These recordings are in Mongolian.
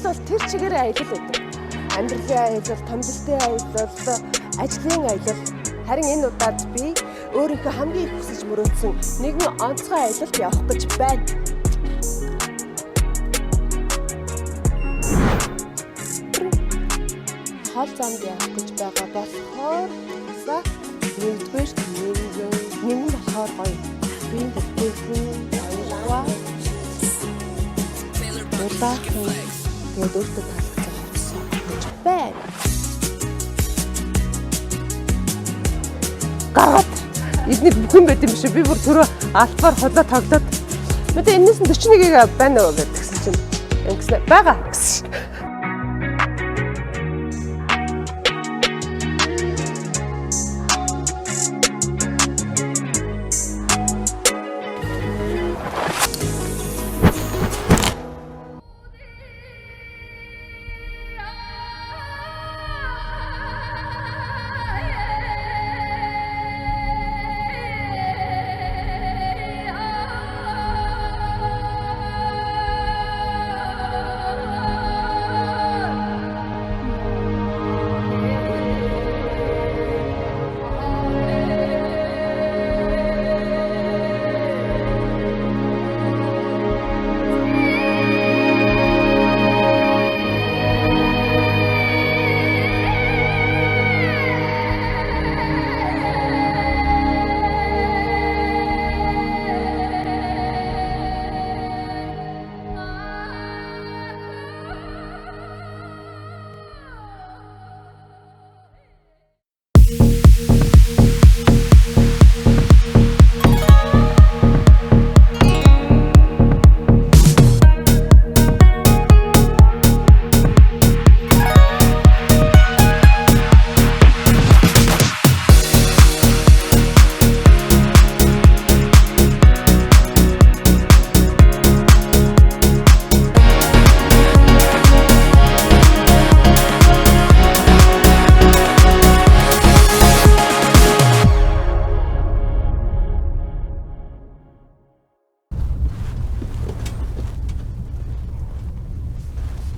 бол тэр чигээрээ аялал байдаг. Амьдралын аялал, томилолтын аялал, ажлын аялал. Харин энэ удаад би өөрийнхөө хамгийн их хүсэж мөрөөдсөн нэгэн онцгой аялалд явах гэж байна. Хол замд явах гэж байгаа болохоор нэгдүгээр нэгэн болохоор гоё. Би бүтээгдэхүүн аюулгүй. Улаахан тэгээд өөртөө таалагдсан хоцсон гэж байна. Гаргаад эдний бүх юм байт юм шиг би бүр түрүү албаар ходлоо тоглоод мэдээ энэс нь 41-ийг байна уу гэдгсэн чинь ингэснэ байгаа гэсэн.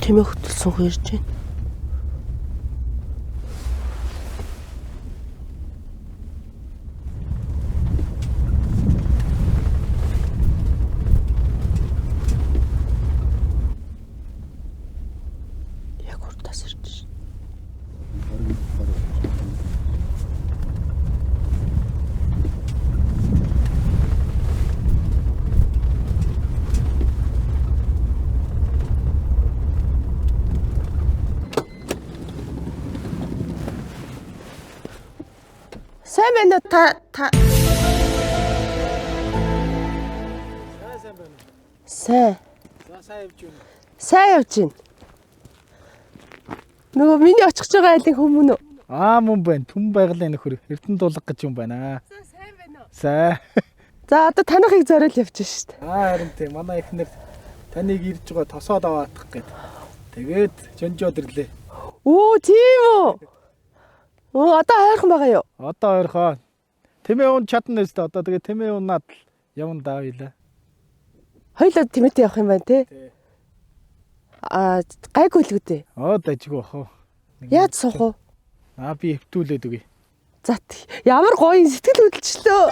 Тэмээ хөтөлсөн хуурж байна. Яг урдаас ирж байна. Сайн байна уу та Сайн байна. сайн. Сайн явж байна. Сайн явж байна. Нөгөө миний очих байгаа айлын хүмүүн үү? Мөн байна. Түн байгалийн нөхөр Эрдэнэ дуулга гэж юм байна. Сайн байна уу? Сайн. За одоо танихыг зориул явчих шүү дээ. Харин тийм манай эхнэр таныг ирж байгаа тосоод аваадах гээд. Тэгээд жонжоод ирлээ. Оо тийм үү? Одоо хайрхан байгаа юу? Одоо ойрхоо. Тэмээ уун чадна нэстэ одоо тэгээд тэмээ унаад явна даа хоёлаа. Хоёлоо тэмээтэй явах юм байна те. Тий. Гайгүй л үдээ. Дажгүй ах уу. Яаж суух уу? Би хөвтүүлээд үгүй. За ямар гоё сэтгэл хөдлөлчлөө.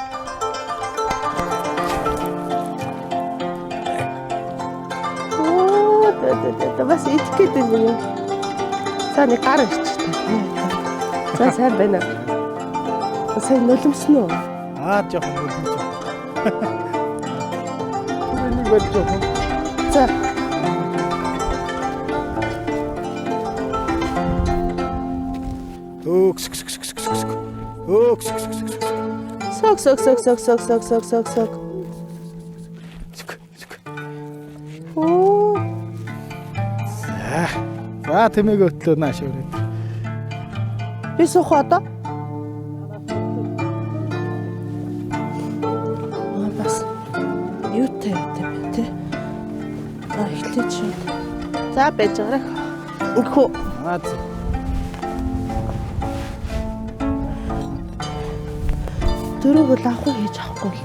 Бас итгэхэд юм. За нэг гар ирчихсэн. За сайн байна. Сайн нулимсан уу? Жоохон нулимсан. Нэг бод жоохон. За. Сок. Оо. За тэмээг өтлөө нааш өрөөд. Би суух одоо. Бас юутай байна те. Эхлэж шууд. За байж байгаа. Инхүү. Дөрөв л авах хийж авахгүй л.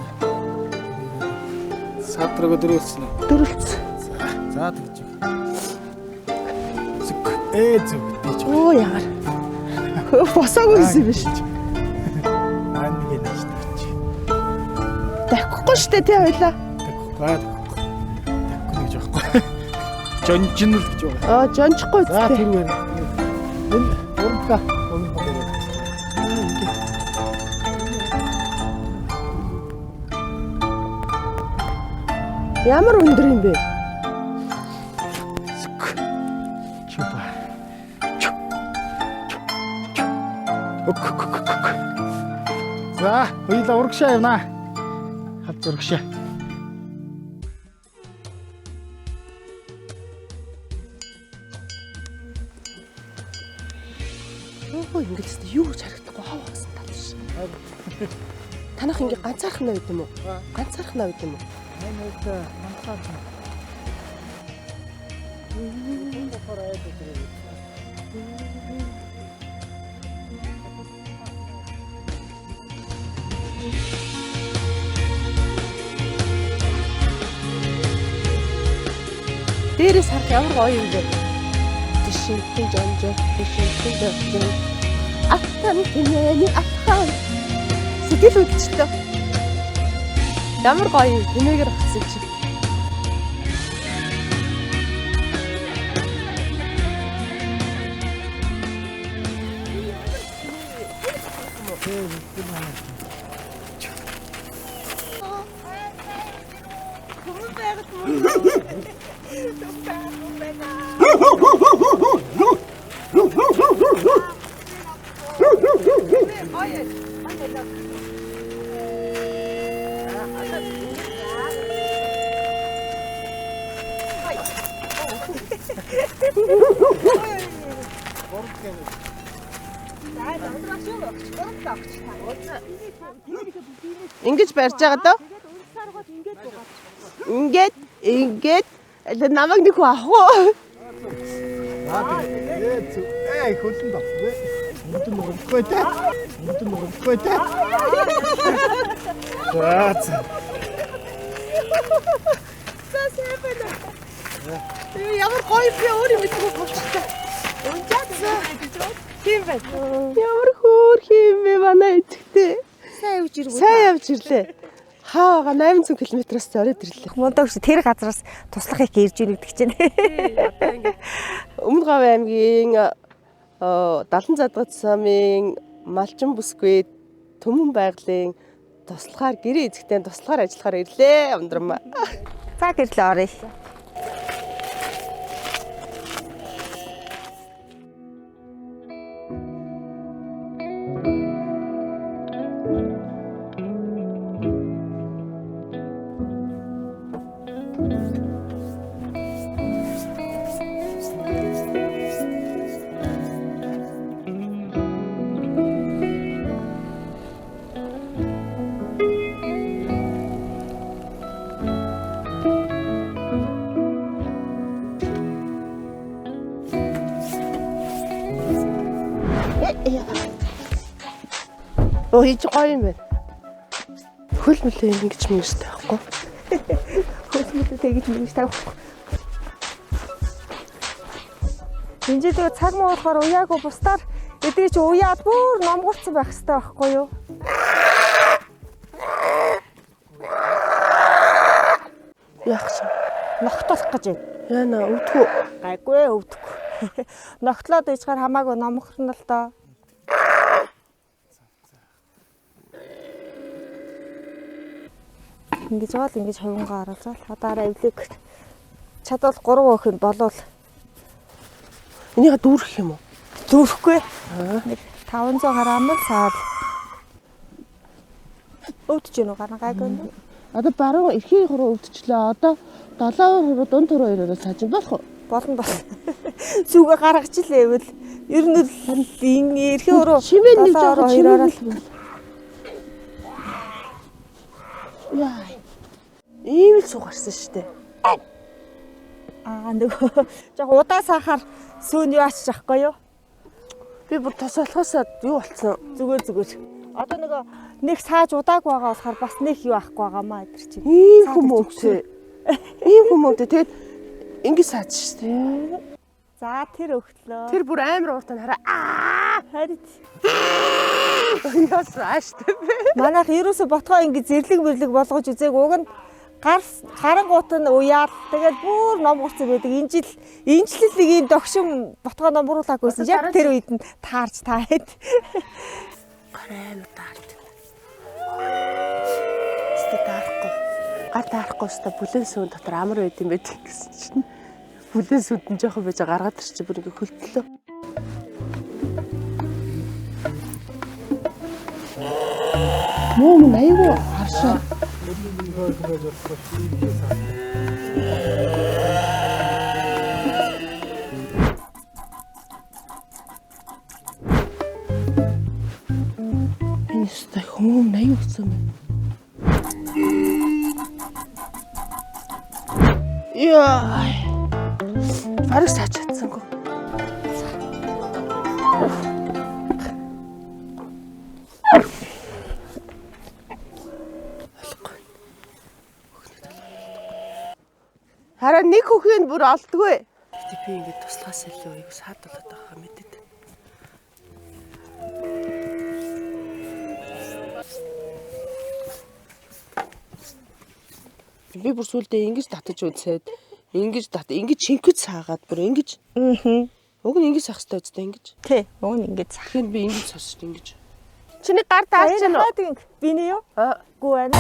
Садраг дөрөвсөн. Дөрөвсөн. За тэгж. зүгтэй ч. Оо яагаар. Босоогүй юм биш. Аа нэг юм тааж. Дахихгүй штэ тий хоёлаа. Тэгэхгүй гэж байхгүй. Жонжин л гэж байгаа. Аа жончихгүй За үстэй. тэр вэ. Энэ урмка. Ямар өндөр юм бэ? Чупа. За, хоёулаа урагшаа явна. Хад урагшаа. Оо ингэж юу ч харагдахгүй хав хавсан тал ш. Танах ингэ ганцаархан навд юм уу? Ганцаархан навд юм уу? Нэг манхаа. Дээрээс харах ямар гоё юм бэ? Тишинхэн жонжоо, тишинхэн жонжоо. Аттан тэнэний аттан. Сэтгэл хөдлөлтөө. Ямар гоё юм, тэнэгээр хатсан чи. Ингэж барьж байгаа дөө. Ингээд намайг нэг хүн авах уу? Хөлн баггүй. Мөдөн мөрөхгүй те. Мөдөн мөрөхгүй те. За. Ямар гоё би өөрөө мэдгүй болчихсон. Унжаадсан. Тийм байх. Ямар хөөх юм бэ манай эцэгтэй. Сайн явж ирв. Сайн явж ирлээ. Хаагаа 800 км-аас зориод ирлээ. Мундаа өгч тэр газраас туслах их ирж ирэх гэж байна. Одоо ингэ Өмнө Говь аймгийн 70 задгад самын Малчин бүсгүй Төмөн байгалийн туслахаар гэрээ эзэгтэй туслахаар ажиллахаар ирлээ ундрам. За гэрлээ оръё. Оо хийж гоё юм байна. Хөл мөлөө ингэж мэгж таахгүй. Хөлмөдөө тэгж мэгж тавихгүй. Тинжээдээ цаг муу болохоор уяагүй бусдаар эдгээр чи уяад бүр номгоолцсон байх хэрэгтэй байхгүй юу? Яах вэ? Ногтолох гэж байна. Яна өвдгөө. Гайгүй өвдөхгүй. Ногтлоод ичгаар хамаагүй номхорно л доо. Ингэж бол ингэж хувингаа оруулаад одоо арай эвлэг чадвал 3 өөхөнд болвол Энийг дүүрэх юм уу? дүүрэхгүй. Нэг 500 грамм л саар. Өвдөж гэнэ гарна гайгүй нэ. Одоо баруун эрхийн хуруу өвдчлээ. Одоо 7 хуруу дунд хуруу ирээд цааж болох уу? Болно. Зүгээ гаргачихлээвэл ер нь л энэ эрхийн хуруу шивэн нэг жоохон шивэн. Яа. Ийм л сугарсан шүү дээ. Нөгөө жоо удаа сахаар сүүн юу ачиж ахгүй юу? Би бүр тосоолохоосаа юу болцсон? Зүгээр. Одоо нөгөө нэг сааж удааг байгаа болохоор бас нэг юу ахгүй байгаамаа эдэр чинь. Ийм хүмүүст. Ийм хүмүүст тэгээд ингэ сааж шүү дээ. За тэр өгтлөө. Тэр бүр амар ууртай хараа. харид. Яс ааштай. Манайх ерөөсө ботгоо ингэ зэрлэг болгож үзээг уг нь гарангуут нь уяал тэгээд бүр ном гурцсан байдаг. Энэ жил нэг ийм догшин ботгоо номруулаагүйсэн. Яг тэр үед нь таарч таад. Гараам таард. Статарахгүй. Гатаарахгүй ста бүлэн сүүн дотор амар байд юм байдаг гэсэн чинь. Бүлэн сүүнд нь жоохон байж гаргаад ирчих бүр ингээ хөлтлөө. Мөн айгүй харшаа. Энэ стай хүмүүс аяа өгсөн байна. Яа. Бараг саач чадсангүй. Хараа нэг хөхийг бүр олдгүй. Гэтэ би ингэ туслахаас илүү аяг саад болоод байгаа мэдэд. Би бүр сүлдээ ингэж татаж үзээд ингэж шинкэж саагаад бүр ингэж. Уг нь ингэж сах хэрэгтэй үстэй ингэж. Тий, уг нь ингэж сах. Тэгэхээр би ингэж сонсож ингэж. Чиний гар таарч байна уу? Би нэ юу? Гүү байна.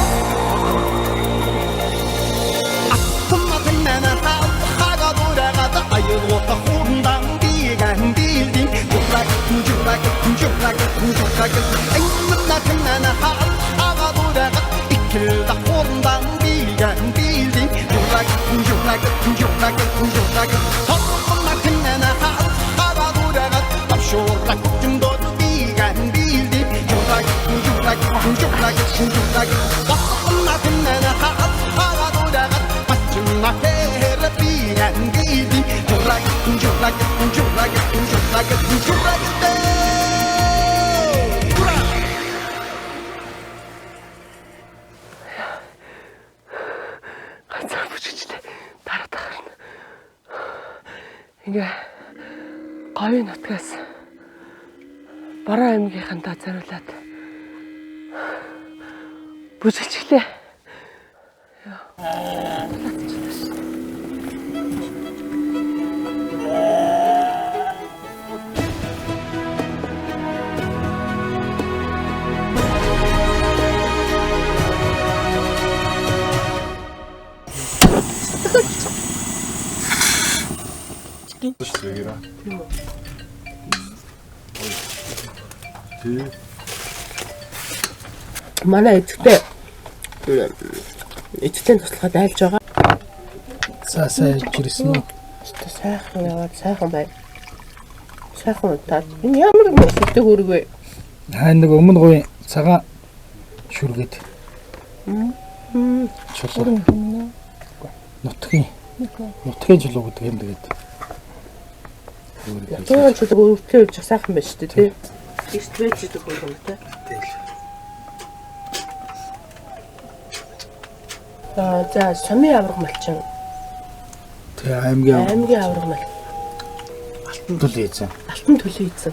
Ганцаар бүжигчтэй дараад гарна. Ингээ говийн нутгаас Бараа аймгийнхандаа зориулаад бүжигчлээ. Манай эцэгтэй туслахад айлж байгаа. Сайн жирсэн үү? Сайхан яваад сайхан бай. Сайхан удаад. Энэ ямар мэсэлтэй хөргөө. Хаа нэг өмнө говийн цагаан шүргээд. Чулуу. Нутгийн чулуу гэдэг юм тэгээд. Нутгийн чулуу өвтөө явж сайхан байна шүү дээ, тий. Ихт байж гэдэг юм тий. За сумын авраг малчин. Тэгээ аймгийн авраг мал. алтан төлөө ийцэн. Алтан төлөө ийцэн.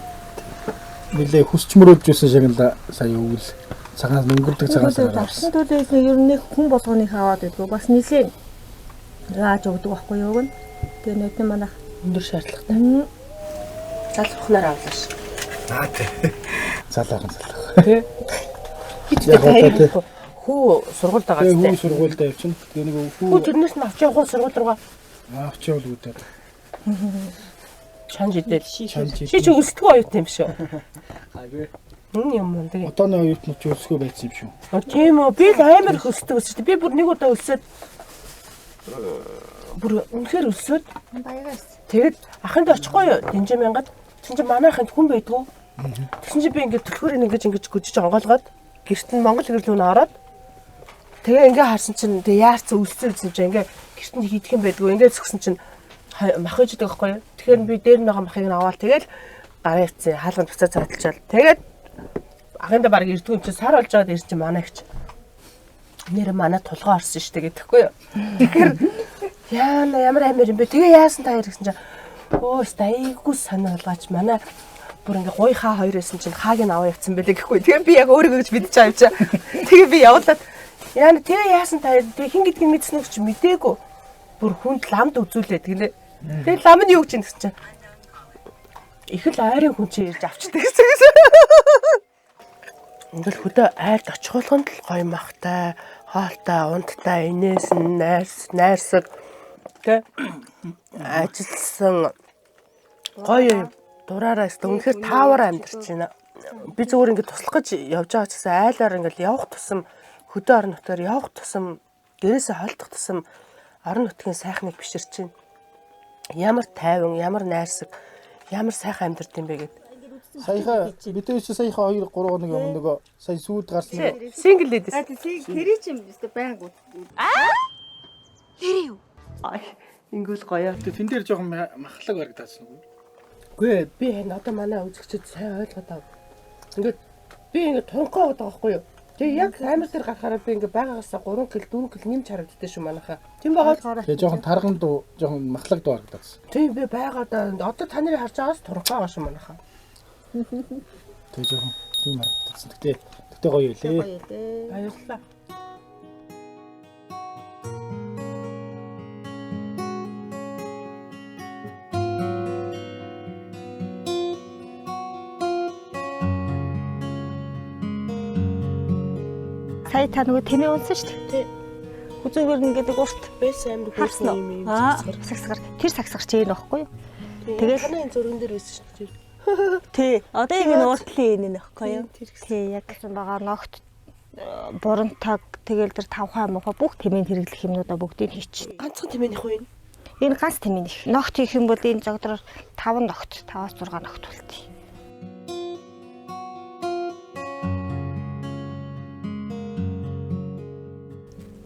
Нилээ хүсч мөрөөдж байсан шагнал сая өвөл цагаан өнгөрдөг цагаан сараар. Алтан төлөө ийцэн ер нь хүн болгоныг аваад байдгүй. Бас нилийн зааж өгдөг байхгүй юу гэн. Тэгээ нэг нь манайх өндөр шаардлагатай. Залхахнаар авлаа ш. Тий. Залах. Тий. Хиттэй хүү сургуульд байгаа ч тийм. Хүү сургуульд явчихна. Тэгээ нэг хүү тэрнээс нь авч явах сургууль руугаа. Авч явал үүдээ. Чанж идэл. Чи ч өсөлтгөө оюутан юм шүү. Агүй. Энэ юм уу тэгээ. Одооны оюутнууд ч өсгөө байсан юм шүү. Тийм үү. Би л амар их өсөлтөг өсөж. Би бүр нэг удаа өсөөд бүр үнэхээр өсөөд Баягаас. тэгээд ахынд очихгүй юу? Дэнжээ мянгад. Тэгсэн чинь манай ахынд хүн байдгүй. Тэгсэн чинь би ингээд төлхөөр ингэж гүжиж онгоолгоод гэрт нь Монгол гэрэл рүү ороод тэгээ ингээ харсан чинь тэгээ яарц үлссэн чинь ингээ гэрт нь хийдэх юм байдгүй. Ингээ зөксөн чинь мах иждэг байхгүй юу? Тэгэхээр би дээр нь байгаа махыг нь аваад тэгэл гараа явцсан. Хаалганд буцаад цааталчаал. Тэгээд ахында баг ирдгүй юм чи сар болж байгаад ирсэн чинь манай ихч нэр манай тулгаа орсон шүү дээ гэдэхгүй юу. Тэгэхээр ямар амар юм бэ? Тэгээ яасан та хоёр гэсэн чинь Айгуу санаа болгооч манай бүр ингээ гой хаа хоёр байсан чинь хааг нь аваа явцсан байлээ гэхгүй. Тэгээ би яг өөрийгөө гэж мэдчихэж авчаа. Тэгээ би явуулаад яа тэгээ яасан та тэгээ хин гэдгийг мэдснэг чи мдээгүй. Бүр хүнд ламд үзүүлээд гинэ. Тэгээ лам нь юу гэж ингэсэн чинь их л айрын хүн чи ирж авчдаг гэсэн. Ингээл хөдөө айрд очихуулганд л гоё махтай, хоолтой, унттай, инээс нь найрсаг тэ ажилласан гоё юм. Дураараа өстө үнэхээр таавар амьдарч байна. Би зөвөр ингэ туслах гэж явж байгаа ч гэсэн айлаар ингээл явах тусам хөдөө орон нутгаар явах тусам гэрээсээ холдох тусам орон нутгийн сайхныг биширч байна. Ямар тайван, ямар найрсаг, ямар сайхан амьдарч юм бэ гэд. Саяхан бидээс саяхан 2 3 хоног өмнө нөгөө сая сүйд гарсан нөгөө Сингл лэдис. Тэр чинь өстө байнг. Тэр юу? Ингүүл гоё. тэн дээр жоохон махлаг барагдсан уу? Гүй би одоо манай үзэгчид сайн ойлгоод байгаа. Ингээд би ингээд тунхаа байгаа байхгүй юу? Тэгээ яг амар дээр гарахаараа би ингээд байгаагаас 3 кг 4 кг нэмж харагддаг шүү манайхаа. Тийм байгаа. Тэгээ жоохон тарган дуу, жоохон махлаг дуу харагдсан. Тийм би байгаад одоо та нарыг харж байгаас тунхаа байгаа шүү манайхаа. Тэгээ жоохон тийм харагдсан. Тэгтээ гоё юу лээ. Баярлалаа. Сая та нөгөө тэмээ унсан шүү дээ. Хүзүүгээр ингээд урт Байсан амар харсан юм уу? Сагсгаар. Тэр сагсгаар чи энэ байхгүй юу? Тэгээд танай зурган дээр байсан шүү дээ. Тий. Одоо яг энэ уртлын энэ нөхгүй юу? Тий, яг гэсэн байгаа ногт бурантаг тэгэл тэр тавхаа мохоо бүх тэмээн хэрэглэх юмнуудаа бүгдийг хийчих. Ганцхан тэмээнийх үү энэ? Энэ ганц тэмээн их. Ногт хийх юм бол энэ зогдроор 5 ногт, 5-6 ногт болтий.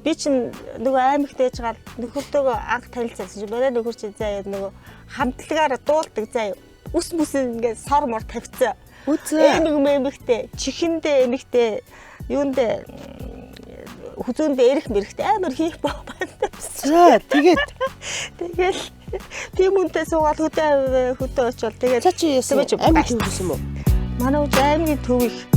Би чинь нөгөө аймагт ээж гал нөхөртөөгөө анх танилцсан чинь манай нөхөр чинь заяа нөгөө хамтлагаараа дуулдаг заяа. Ус ингээд сор мор тавьцсан. Үзээ. Нэг эмэгтэй, чихэндээ эмэгтэй, юундээ хүзүүндээ эрэх мэрэгтэй амар хийх байна. За тэгээд тэгэл тийм үнтэй суугаад хөдөө очивол тэгээд за чи яасан аймаг төвсөн юм уу? Манай үз аймгийн төв их.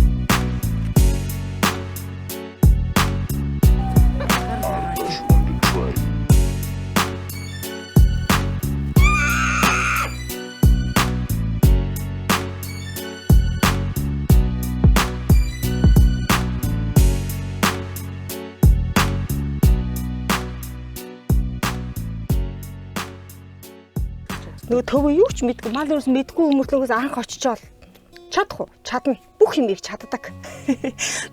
Нөгөө төв юу ч мэдгүй мал ерөөс мэдгүй хүмүүслээс анх очичоод чадах уу? Чадна. Бүх юм их чаддаг.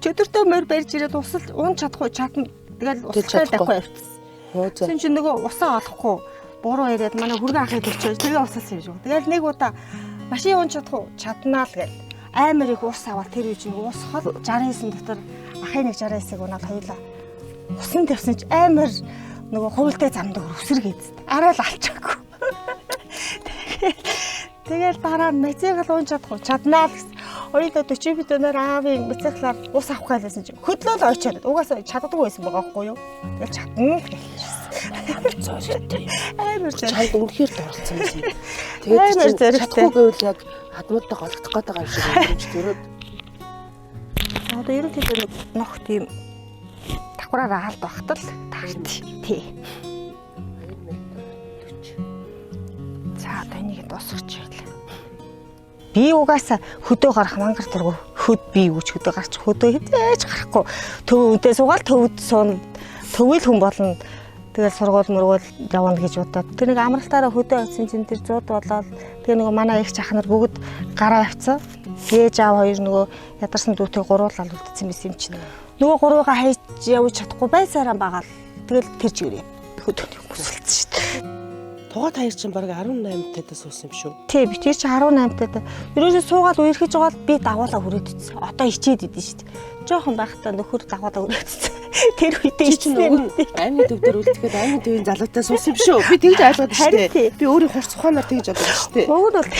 Чөдөртөө морь барьж ирээд усал уун чадахгүй чадна. Тэгэл устай давхай явчихсан. Тэгсэн чинь нөгөө усаа олохгүй буруу яриад манай хүргэн ахыг өчөөж тэгээ усаас ирж байгаа. Тэгэл нэг удаа машин уун чадах уу? Чаднаа л гэл. Амар их ус аваад тэр үеийн ус хол 69 дотор ахын нэг 69-ыг унаад хоёулаа. Усан тавьсан ч амар нөгөө хувилтай замдаг өсөргээд. Арай л алчаагүй. Тэгэл дараа нь мотоцикл уун чадах уу? Чаднаа л гэсэн. Хоёулаа 40 битүүнээр аавын мотоциклаар ус авах гайлсан чинь хөдлөөл очоод угаасаа чаддаггүй байсан байгаа байхгүй юу? Тэгэл чадна гэж зоригтой. Амар чанд үнэхээр дуралцсан юм. Тэгээд чадахгүй гэвэл яг хадмуудтай голдох гээд байгаа юм шиг юм төрөөд. Одоо ерөнхийдөө нох тийм давхраараа хаалт багтал тагт. Тий. За одоо энийг дуусгач байлаа. Би угаасаа хөдөө гарах мангар дургу хөд би юу ч хөдөө гарч хөдөө хизээж гарахгүй. Төв үнтэй суугаад төвд суун төвөл хүн болно. Тэгэл сургууль мөргөл явна гэж бодоод. Тэр нэг амралтаараа хөдөө очсон чинь тэр 100 болоод тэгээ нөгөө манай их чахнар бүгд гараа явцсан. Ээж аав хоёр нөгөө ядарсан дүүтэй гуруулал үлдсэн байсан юм чинь. Нөгөө гурвыгаа хайж явж чадахгүй байсараа байгаа л. Тэгэл тэр чигээрээ хөдөөний хүсэлцсэн шүү дээ. Тугаад хоёр чинь баг 18 тадаас суусан юм шүү. Тий, би тэр чинь 18 тад. Ерөөсөө суугаад үерхэж байгаа бол би дагуулаа хүрээд идсэн. Одоо ичээд идэн шүү дээ. Жохон байхдаа нөхөр дагуулаа хүрээд идсэн. Тэр үедээ ичсэн аймгийн төв дээр үлдэхэд аймгийн төвийн залуутай суусан юм шүү. Би тэгж ойлгоод шүү дээ. Би өөрийн хурц ухаанаар тэгж бодож шүү дээ. Уг нь бол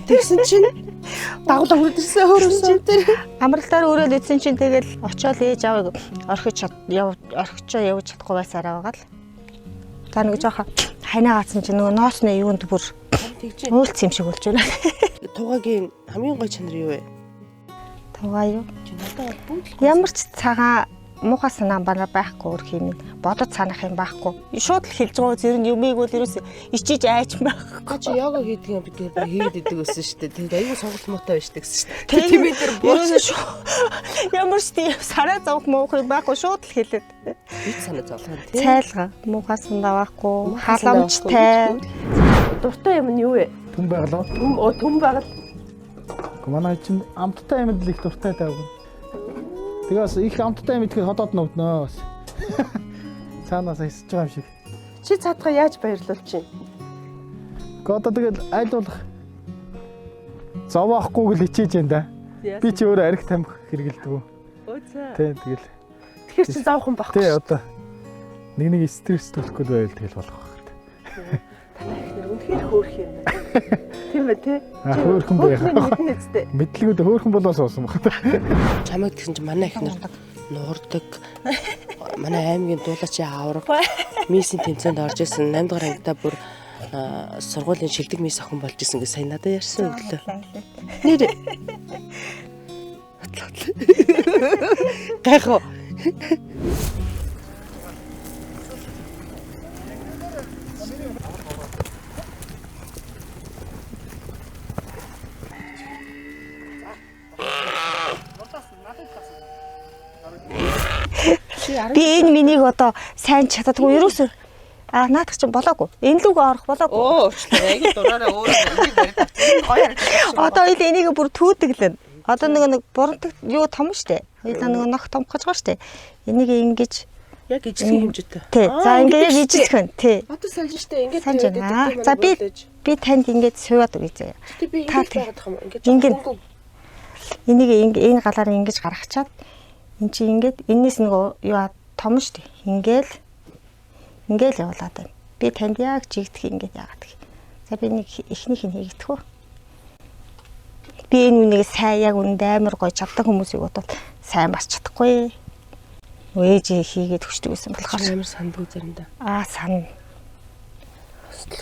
тэгсэн чинь дагуулаа хүрээд ирсэн хөрөсөн тэр. Амралтаар өрөөд идсэн чинь тэгэл очиод ээж авыг орхиж явж чадахгүй байсараа байгаа л. За нэг жоохон ханаа гацсан чинь нөгөө ноосны юунд бүр Тэгж Үйлц юм шиг болж байна. тугаагийн хамгийн гой чанар юу вэ? Тугаа юу? Чи надад бүгд Ямар ч цагаан муухай санаа бараа байхгүй өөр хийнэ. Бодод санах юм байхгүй. Шууд л хэлж байгаа зэрэг нь юмыг бол ерөөсөө ичиж айч байхгүй. чи йога хийдэг юм бид хийгээд идэг гэсэн шүү дээ. Тэгээд аюу сонголт муутай байж гэсэн шүү дээ. Тийм ээ тэр Ерөөсөө ямар ч тийм сараа зовх муухай байхгүй шууд л хэлээд. бит санаа зовлоо тийм. Цайлга муухай санаа байхгүй. Халамжтай. Дуртай юм нь юу вэ? Түн байгалаа. Түн байгаад Манай чинь амттай юмд л их дуртай тайван. Тэгээ бас их амттай юм идэхэд ходоод нүднөө бас. Цаанаас хисэж байгаа юм шиг. чи цаадгаа яаж баярлуул чинь? Гэхдээ одоо тэгэл айлуулах зовоохгүйг л хичээж байна да. Би чи өөрөө арх тамхи хэрэгэлдэг. Өө цаа. Тий тэгэл. Тэгэхээр чи заавхан байхгүй. Тий одоо нэг стресс төлөхгүй байвал тэгэл болох байх. Үнэхээр хөөрх юм байна. Тийм ээ тий. Хөөрхөн байх. Мэднэстэй. Мэдлэгүүд хөөрхөн болоо суусан баг. Чамайг гэсэн чи манай ихнэр нуурдаг. Манай аймгийн дуулаачийн авраг мисийн тэмцээнд орж исэн 8 дугаар ангидаа бүр сургуулийн шилдэг мис охин болж исэн гэж сайн надад ярьсан өглөө. Нэр гайхав. Би энэ минийг одоо сайн чаддаггүй ерөөсөө наадах чинь болоогүй. Энэ лүг орох болоогүй. Уучлаа. Яг дураараа өөрөө ингэ барих. Гоё харагдаж. Одоо ил энийг бүр түүдэглэн. Одоо нэг бурандаг юу том штэ. Хоёлаа нэг нох томхож байгаа штэ. Энийг ингэж Яг ижлэх хэмжээтэй. тий. За ингэ яг ижлэхэн тий. Одоо санаж штэ ингэ Санаж байна. За би танд ингэж суугаад өгье заяа. би Та ингэ байгаад байгаа юм. Ингэ Ингээд энийг энэ галаар ингэж гаргачаад эн чи ингээд энэс нэг юу том штэ. Ингээл явуулаад байна. Би танд яг жигдэх ингээд яагаад гэх. За би нэг эхнийх нь хийгдэх үү. Би энэ үнийг сайн яг үндэ амар гоё чаддаг хүмүүсийг бодвол сайн бас чадахгүй. Ээж хийгээд өчтөг гэсэн болохоор амар сандгүй заримдаа. Сан.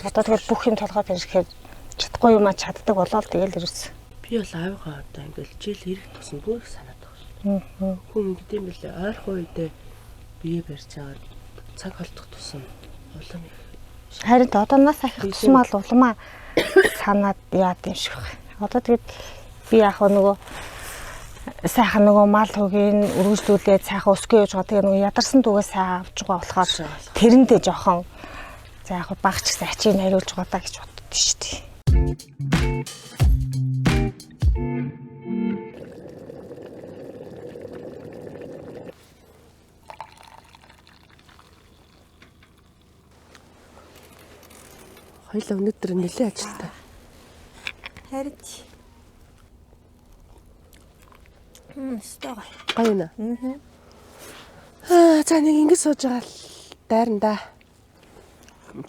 Одоо тэгэл бүх юм толгойд ирэхээр чадахгүй юм чаддаг болоо л тэгэл ерөөс. Би бол аавыгаа одоо ингээл жил ирэх тусан бүр санаад байгаа шүү. Хүн ингэдэм билээ. Ойрхон үедээ бие барьж байгаа цаг холдох тусам улам их. Харин одоо нас ахих тусмал улмаа санаад яад юм шиг байна. Одоо тэгэд би яг нөгөө сайхан нөгөө мал хөгийн өргөжлүүлээд сайхан өсгөө явж байгаа. Тэгээ нөгөө ядарсан дүүгээ сайн авч байгаа болохоор тэрэндээ жоохон за яг багч гэсэн ачийг хариулж байгаа даа гэж боддоо шүү дээ. Хоёлаа өнөөдөр нэлээд ажилтаа. Харин стога. Гоё нэ. За нэг ингэ сууж байгаа л дайранда.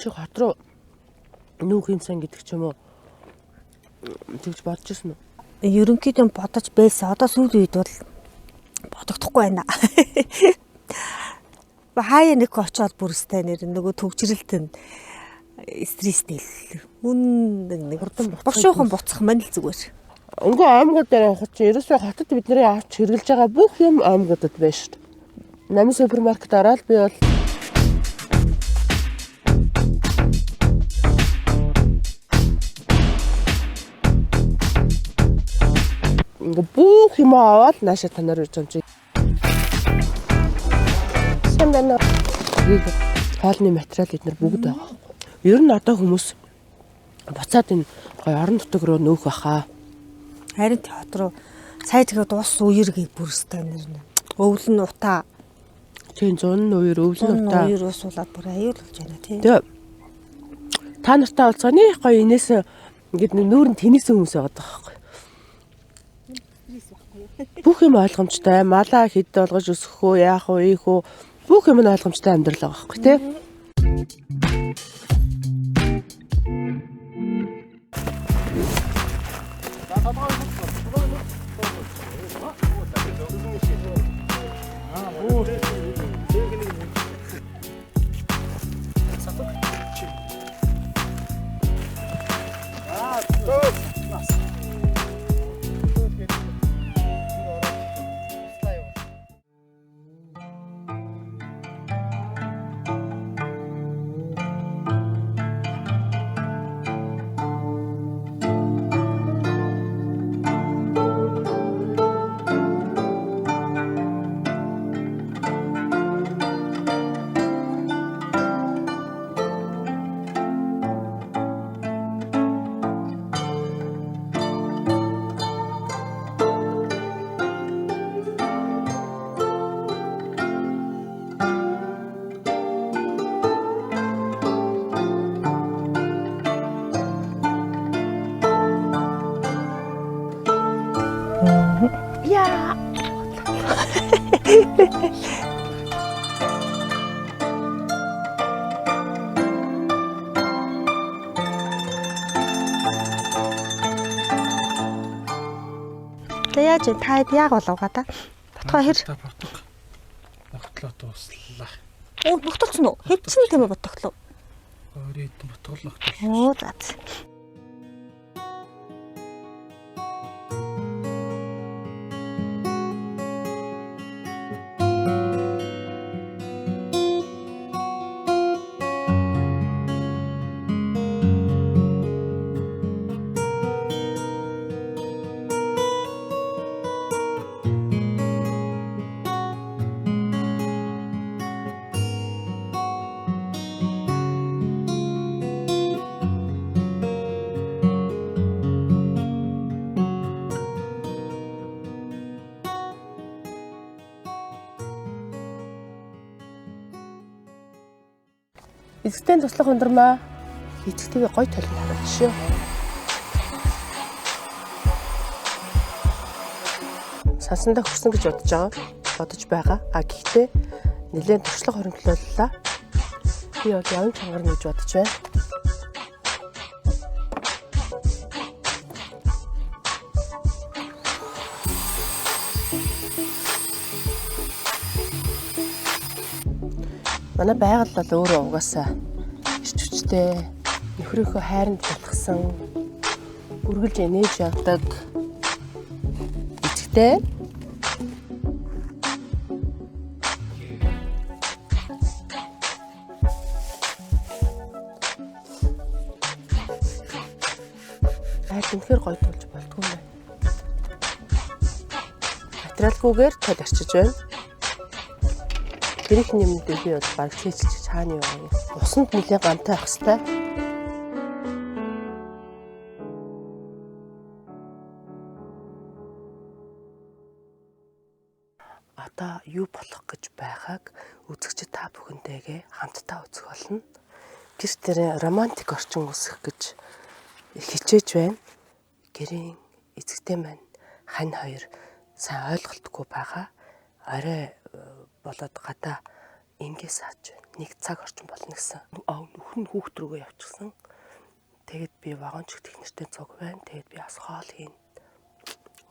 Чи хот руу нүүх юмсан гэдэг ч юм уу. Тэгж бодож ирсэн үү? Ерөнхийдөө бодож байсан. Одоо сүүлийн үед бол бодогдохгүй байна. Хаяа нэг очоод бүрстэй нэр нөгөө төгжрэлтэн стресстэй л. Нэг бошуухан буцах мань л зүгээр. Өнгөө аймагуд дээр явах чинь ерөөсөө хотод бидний авч хэрэглэж байгаа бүх юм аймагуудад байна шүү дээ. Намын супермаркет ороод би бол ингээ бүх юм аваад нааша танаар ирж байгаа юм чи. Сайн байна уу? Хоолны материал эднэр бүгд байгаа. Ер нь одоо хүмүүс буцаад энэ гоё орон нутаг руу нөөх баха. Харин хот руу сая тэгээд ус үергээ бүрстэй нэр нэ. Өвлөн утаа. Тийм 100 үер өвлөн утаа. Үер усуулаад бүр аюулж байна тий. Тэгээ та нартай уулзгаа нэг гоё инээс ингээд нүүрэн тэнийсэн хүмүүс байгаа байхгүй. Бүх юм ойлгомжтой. Малаа хэд болгож өсгөх үү, яах вэ, ийх үү. Бүх юм нь ойлгомжтой амьдрал байгаа байхгүй тий. Яа. Тэ яаж вэ? Та хэд яг болов гадаа? Батгаа хэр? Ногтлоо дууслаа. Оо, ногтолцсон уу? Хэд ч тийм ээ ботоглоо. Өөрийд ботголох гэж. Оо, за. Эцэгтэй туслах ундрмаа. Эцэгтэйгээ гой толинд харуулж шүү. Сансандаа хүрсэн гэж бодож байгаа. Гэхдээ нэлээд туршлага хоригдлууллаа. Би бол явж чангарна гэж бодож байна. Манай байгаль бол өөрөө угаасаа эрч хүчтэй, нөхрийнхөө хайранд бэлтгэсэн, үргэлж энерги явдаг эцэгтэй. Айх үнэхээр гоё тулж болдгоо юм байна. Материалгүйгээр тод арчиж байна. Гэрэх нэмэлтээ би бол баг цээжилж хаана яваа юм. Усанд нэлээ гамтай ах хэвээр. Одоо юу болох гэж байгааг үзэгчид та бүхэнтэйгээ хамтдаа үзэх болно. Гэр дээр романтик орчин үүсгэх гэж хичээж байна. Гэрийн эцэгтэй маань хань хоёр сайн ойлголтгүй байгаа. Орой болоод гадаа ингээс авч байна. 1 цаг орчим болно гэсэн. Нөхөр нь хүүхд рүүгээ явчихсан. Тэгээд би вагонч гэх нэртэй цуг байна. Тэгээд би бас хоол хийн.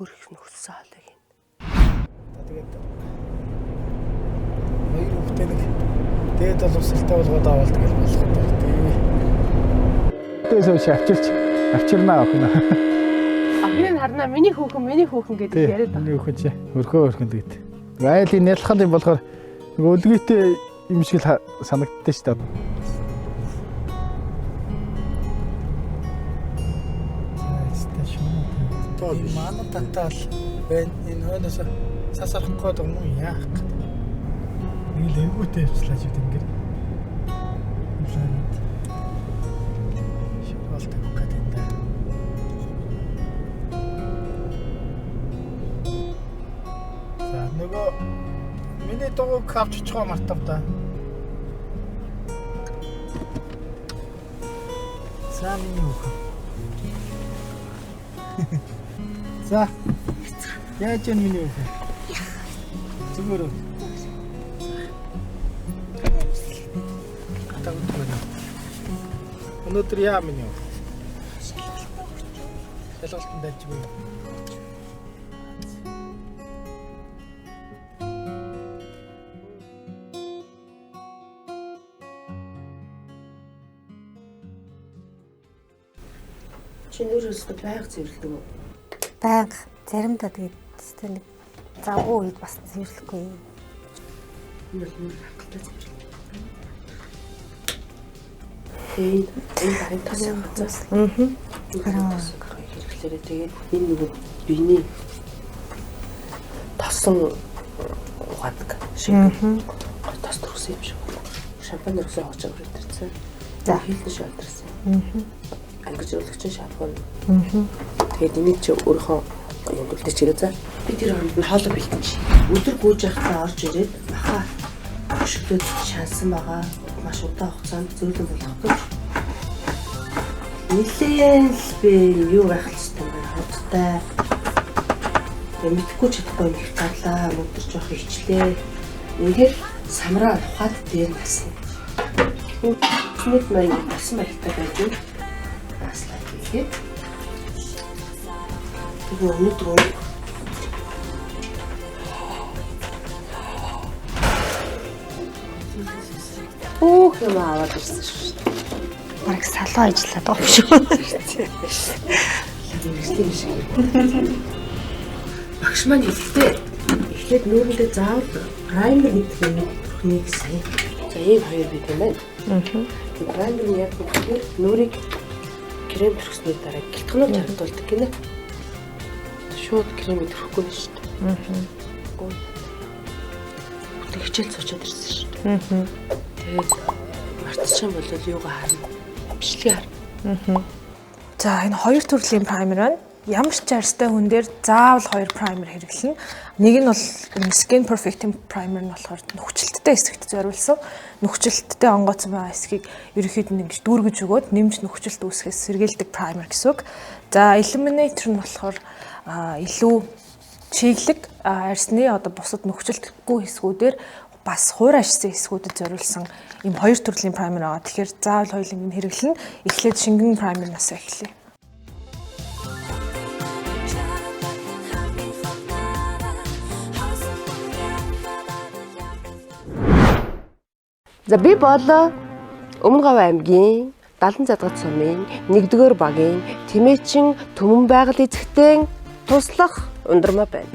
Өөр их нөхөрсөн хоолыг хийн. Тэгээд хоёр хүүхдээ нэг дээд боловсралтай болгоод аваад тэгэл болох гэдэг. Тэгээс өш авчирнаа охин. Охин нь харнаа миний хүүхэн гэдэг яриад байна. Миний хүүхэн чи өрхөн гэдэг. Айлын нялхал юм болохоор нэг өлгийтэй юм шиг санагддээ шүү дээ. Тэр манай татал байна. Энэ хойноос сасарах гээд юм уу яах гээд. Нэг л эвгүүтэй явчлаач гэдэг ингээд. Шивал тавих гээд энэ. За нөгөө миний дууг авч очихоо мартав да. За миний хүүхэн. За. Яаж юм миний хүүхэн? Зүгээр үү? Атаа утгана. Өнөөдөр яа миний хүүхэн? Шалгалтанд дайжгүй. Чинүүрээс байг зэрлдэг үү? Байг заримдаа тэгээд нэг завгүй үед бас зэрлэхгүй. Энэ бол нэг хатгалтай зэрлэг. Энэ харин тасаа хацаас. Хэрэглээрээ тэгээд энэ нэг биений тасан угаадаг шиг. Тас төрсөн юм шиг байна. Шампань өргөсөн хоочоо өрөвдөрсөн. За хийлдэж шалдэрсэн. Ангижуулагчин шампань. Тэгээд энийг чи өөрийнхөө юм үлдээч ирээ за. Би тэр хооронд нь хоолой бэлтэж. Өдөр гүйж явахдаа орж ирээд баха өшгөлөд шансан байгаа. Маш удаан хугацаанд зөөлөн болох гэж. Нилээн л би юу байх хэвчтэй юм бэ? Хоттой. Мэдхгүй чадахгүй юм их гарлаа. Өнөөдөр жоох хичлээ. Ингээд самраа ухаад дээр насна. Нэг маяг басан маягтай байж юу? Наслаа хийгээ. Тэгээ өнөөдөр юм аваад ирсэн шүү дээ. Бараг салуу ажиллаад байгаа юм шүү. Багш маань хэлдэг. Эхлээд нүүрэндээ заавал праймер гэдэг юм бүхнийг сайн. За ийм хоёр бид юм байна. Тэгээ праймер нь яг бүхээр нүрийг крем төрхсний дараа гэлтгнүүд харагдуулдаг гинэ. Шууд крем төрөхгүй шүү дээ. Бүтэн хичээл суучаад ирсэн шүү дээ. Тэгээд мартчих юм бол юугаа харна. Бичлэгээ харна. За энэ хоёр төрлийн праймер байна. Ямар ч арьстай хүн дээр заавал хоёр праймер хэрэглэнэ. Нэг нь бол Skin Perfecting Primer нь болохоор нөхцөлттэй хэсэгт зориулсан. Нөхцөлттэй онгоцсон байгаа хэсгийг ерөнхийдөө ингэж дүүргэж өгөөд нэмж нөхцөлт үүсгэхээс сэргийлдэг праймер гэсэн үг. За Eliminator нь болохоор илүү чиглэг арьсны одоо бусад нөхцөлтгүй хэсгүүдээр бас хуур ашигсан хэсгүүдэд зориулсан ийм хоёр төрлийн праймер байгаа. Тэгэхээр заавал хоёуланг нь хэрэглэнэ. Эхлээд шингэн праймернаас эхлэе. За би бол Өмнө Говь аймгийн Далан Задгад сумын 1-р багийн Тэмээчин Түмэн байгаль эзэгтэн туслах ундрмаа байна.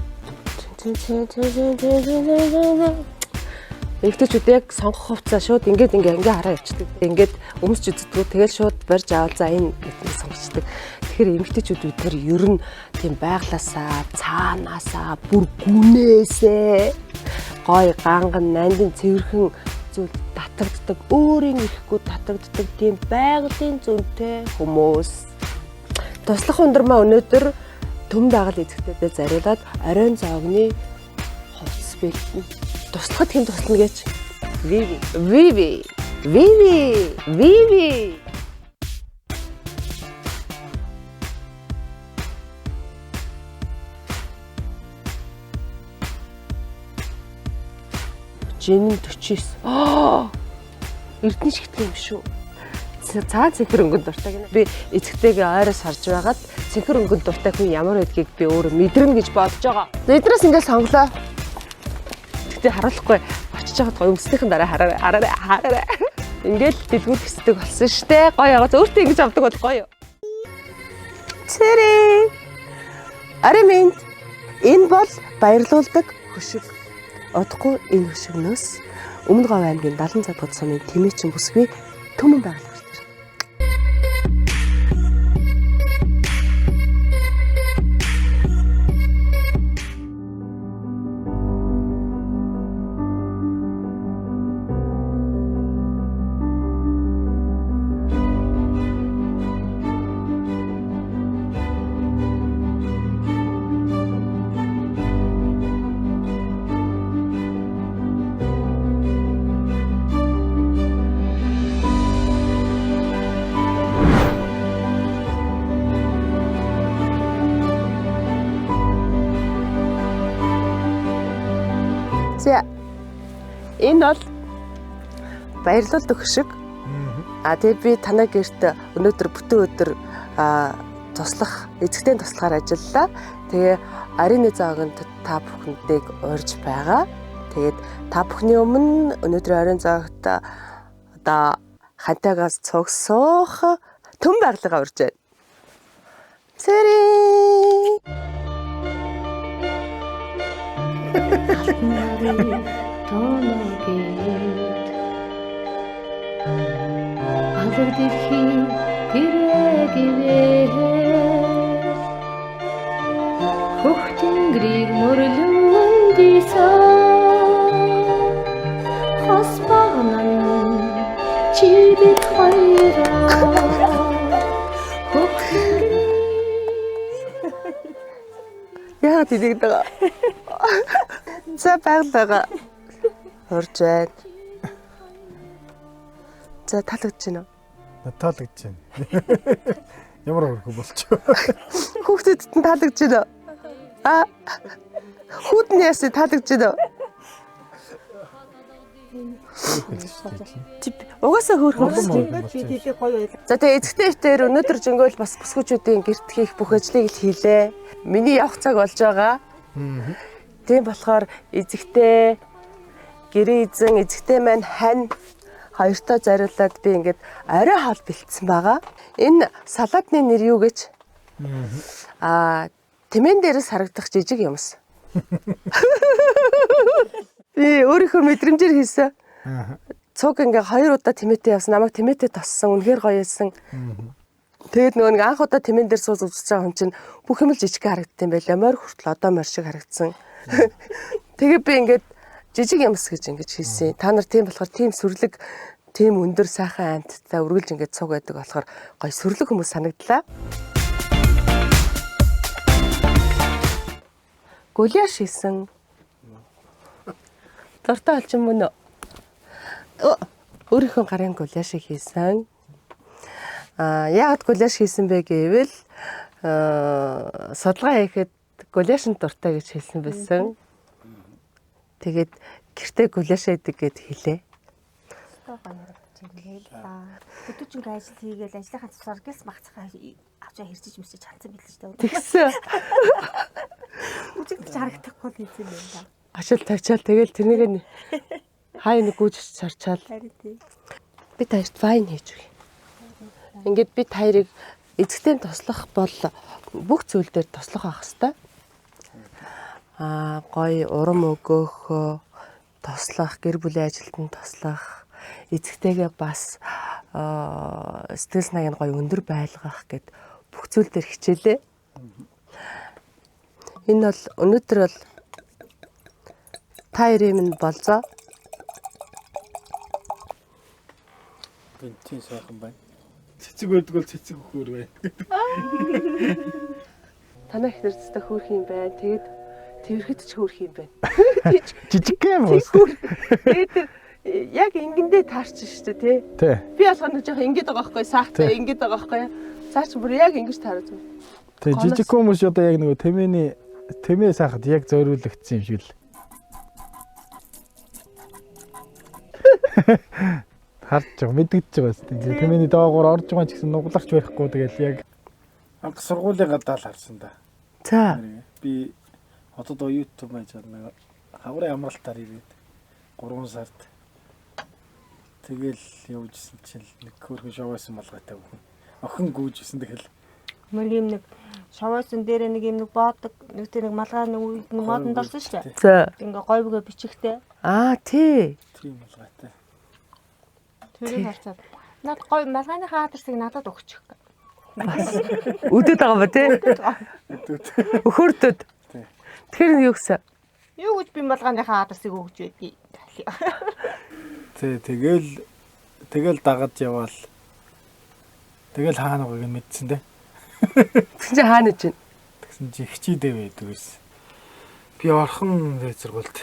Эхтэйчүүд яг сонгох хувцас шууд ингээ хараа явчихдаг. Ингээд өмсч үздэг. Тэгэл шууд барьж авал за энэ гэдэг сонгочдөг. Тэгэхээр эмэгтэйчүүд бид нар ер нь тийм байглаасаа, цаанаасаа, бүр гүнээсээ гой ганган нандин цэвэрхэн зүйл татагддаг, өөрийн ирэхгүй татагддаг тийм байгалийн зүйнтэй хүмүүс. Туслах ундрмаа өнөөдөр Түмэн байгаль эзэгтэйдээ зариулаад оройн зоогны хувцас бэлтэн. Туслахад хэн туслана гэж? Vivi. Жинэн 49. Эрдэнэ шигтгэл юм шүү. Цаа цэнхэр өнгөнд дуртай гэнэ. Би эцэгтэйгээ ойроос харж байгаад цэнхэр өнгөнд дуртай хүн ямар байдгийг би өөрөө мэдэрнэ гэж бодож байгаа. Эднээс ингээд сонглоо. Тэгтээ харуулахгүй очиж байгаад гоё өмснийхэн дараа хараарай. Ингээд дэлгүүр хэсдэг болсон штэ. Гоё ягаа өөртөө ингэж авдаг бол гоё. Цэрэ. Аримын энэ бол баярлуулдаг хөшиг. Одохгүй энэ хөшигнөөс Өмнө Говь аймгийн Далан Задгад сумын Тэмээчин бүсгүй Түмэн байгаль гарч ирсэн. За энэ бол баярлуулдаг хөшиг. Тэгээд би танай гэрт өнөөдөр бүтэн өдөр туслах, эзэгтэй туслахаар ажиллалаа. Тэгээ Арины зоогонд та бүхэндээ урьж байгаа. Тэгээд та бүхний өмнө өнөөдөр Арины зоогт одоо хантайгаас цуг суух Түмэн байгалыгаа урьж байна. Цэри. Алар дэлхийн гэрээгээ хөх тэнгэрийг мөрлөн дийсэн хос багнан чи бид хоёроо хөх Яагаад тийгдэг байгаа? За байгалаа урьж байна. За таалагдж байна уу? Таалагдж байна. Ямар хөрхөө болчих. Хүүхдэд нь таалагдж байна уу? Хүүдэн яасан таалагдж байна. Угаасаа хөөрхөн. Би тийх гоё байл. За тэгээ эцэгтэй ихтер өнөөдөр жингөл бас бүсгүүчүүдийн гэрт хийх бүх ажлыг л хийлээ. Миний явах цаг болж байгаа. Тийм болохоор эзэгтэй гэрээ эзэн эзэгтэй маань хань хоёртоо зориулаад би ингээд орой хоол бэлдсэн байгаа. Энэ салаатны нэр юу гэж? Тэмээн дээрээс харагдах жижиг юмс. Би өөрийнхөө мэдрэмжээр хийсэн. Цуг ингээ 2 удаа тэмээтэй явсан. Намайг тэмээтэй тоссон. Үнэхээр гоё байсан. Тэгээд нөгөө нэг анх удаа тэмээн дээр сууж үзэж байгаа хүн чинь бүх юм л жижиг харагдсан байлаа. Морь хүртэл одоо морь шиг харагдсан. Тэгээд би ингээд жижиг юмс гэж ингэж хийсэн. Та нар тийм болохоор тийм сүрлэг, тийм өндөр сайхан амттай үргэлж ингэж цуг байдаг болохоор гоё сүрлэг хүмүүс санагдлаа. Гуляш хийсэн. Дортой олж юм уу? Өөрийнхөө гарын гуляшийг хийсэн. Яагаад гуляш хийсэн бэ гэвэл судалгаа хийхэд гуляшнд дуртай гэж хэлсэн байсан. Тэгээд гэртээ гуляш хийдэг гэд хэлээ. Өдөржингөө ажил хийгээл ажлынхаа тусаар гэлс багцхаа авчаа хэрчиж мэрчиж ханцсан билээ шүү дээ. Тэгсэн. Үжигдэж харагдахгүй л хийсэн юм да. Ашил тавьчаал тэгэл тэрнийг хай нэг гүйж царчаал. Би таашд вайн хийж өгье. Ингээд би таярыг эзэгтэй туслах бол бүх зүйл дээр туслах байх хэвээр. Гоё урам өгөх, туслах, гэр бүлийн ажилтнанд туслах, эзэгтэйгээ бас сэтгэл санааг нь гоё өндөр байлгах гэд бүх зүйл дээр хичээлээ. Энэ бол өнөөдөр бол таярын минь болзоо. Тийм сайхан байна. Цэцэг өгдөг бол цэцэг өгөхөр байна. Танай их нэрцтэй хөөрх юм байна. Тэгээд тэрхэд ч хөөрх юм байна. Жижиг юм уу? Тэгээд яг ингэндээ таарч штэ тий. Тий. Би алганы жоохон ингэдэг байгаа байхгүй саахтай ингэдэг байгаа байхгүй. Цаа чи бүр яг ингэж таарч байна. Тий жижиг хүмүүс одоо яг нөгөө тэмээ сайхад яг зориулагдсан юм шиг л. Харж байгаа мэдгэж байгаа шүү дээ. Тэмээний доогоор орж байгаа ч гэсэн нуглахч байхгүй тэгэл яг анх сургуулийн гадаал харсан да. За. Би одоо YouTube байж нэг хаврын амралтаар ирээд 3 сард тэгэл явжсэн чинь нэг хөөрхөн шовоосон малгайтай бүхэн. Охин гүйжсэн тэгэл Мөр юм нэг шовоосон дээр нэг юм нэг боодог нэг тэр нэг малгай нэг үед нэг модонд орсон шүү дээ. За. Ингээ гойвгээ бичихтэй. Тий. тийм малгайтай. Тэрийг харцаад над гой малгайны хаадарсыг надад өгчих. Үдэд байгаа ба тий. Өхөрдөд. Тэгэхээр юу гэсэн? Юу гэж би малгайны хаадарсыг өгч байдгийг. Тэгэл дагаж яваал. Тэгэл хаана байгааг нь мэдсэн дээ. Чи хаана гэж байна? Тэгсэн чи хичээдээ байдаг байсан. Би орхон сургуульд